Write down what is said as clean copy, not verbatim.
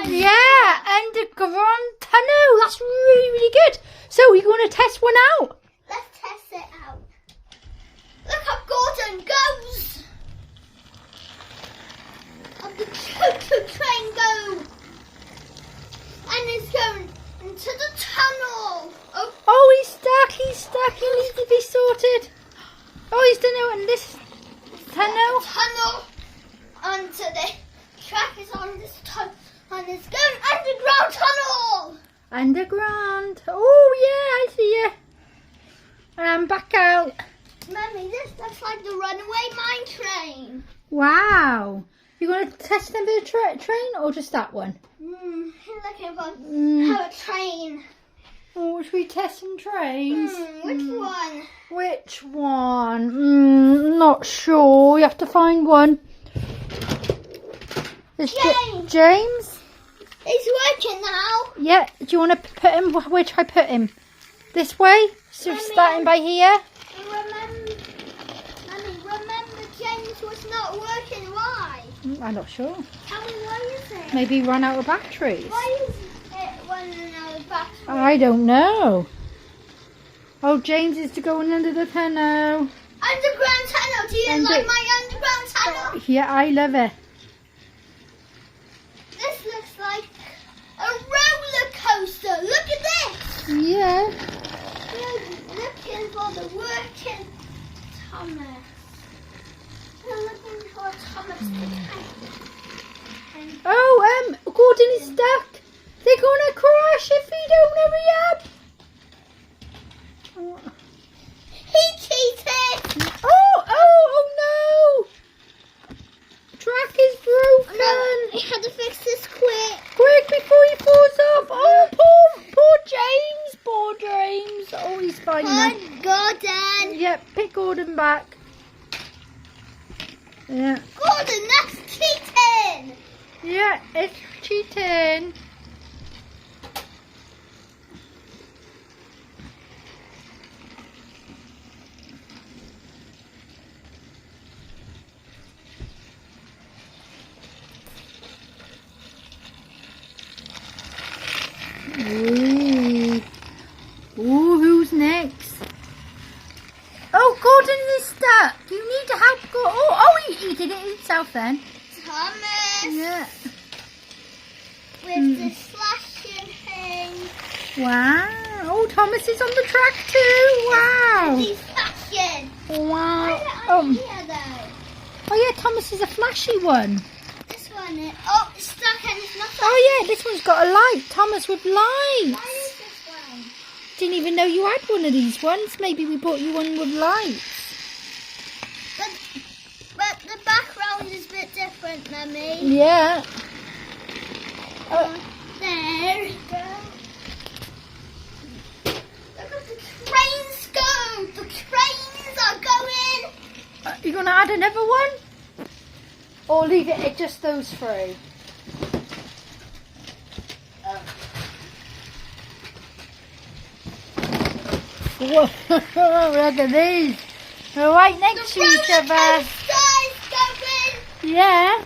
Yeah, underground tunnel. That's really, really good. So we're going to test one out. Let's test it out. Look how Gordon goes. And the choo-choo train goes. And it's going into the tunnel. Oh, he's stuck. He needs to be sorted. Oh, he's done it in this tunnel. Tunnel onto the track is on this tunnel. And it's going underground tunnel. Underground. Oh, yeah, I see you. And I'm back out. Mummy, this looks like the runaway mine train. Wow. You going to test them for the train or just that one? Looking for a train. Oh, should we test some trains? Which one? Which one? Not sure. You have to find one. It's James? He's working now. Yeah. Do you want to put him? Where should I put him? This way? So Mummy, starting by here? Remember James was not working. Why? I'm not sure. Tell me why is it? Maybe run out of batteries. Why is it running out of battery? I don't know. Oh, James is to go under the tunnel. Underground tunnel. Do you like my underground tunnel? Yeah, I love it. This looks like a roller coaster. Look at this. Yeah. We're looking for the working Thomas. We're looking for Thomas to take. Oh, Gordon is stuck. They're gonna crash if we don't hurry up. He cheated. Oh no! Track is broken. No, we had to fix this quick. Quick before he falls off. Oh, poor James. Poor James. Oh, he's fine now. Gordon. Yep, pick Gordon back. Yeah. Gordon, that's cheating. Yeah, it's cheating. Ooh, who's next? Oh, Gordon is stuck. You need to help Gordon. Oh, he did it himself then. Thomas. Yeah. With the slashing thing. Wow. Oh, Thomas is on the track too. Wow. He's flashing. Wow. Why is it on here though? Oh yeah, Thomas is a flashy one. This one is. Oh, it's stuck and it's not flashing. Oh yeah, this one's got a light. Thomas with lights. Why is this one? Didn't even know you had one of these ones. Maybe we bought you one with lights. But the background is a bit different, Mummy. Yeah. There we go. Look at the trains go. The trains are going. You gonna add another one? Or leave it at just those three? Whoa, look at these. They're right next to each other. Going. Yeah.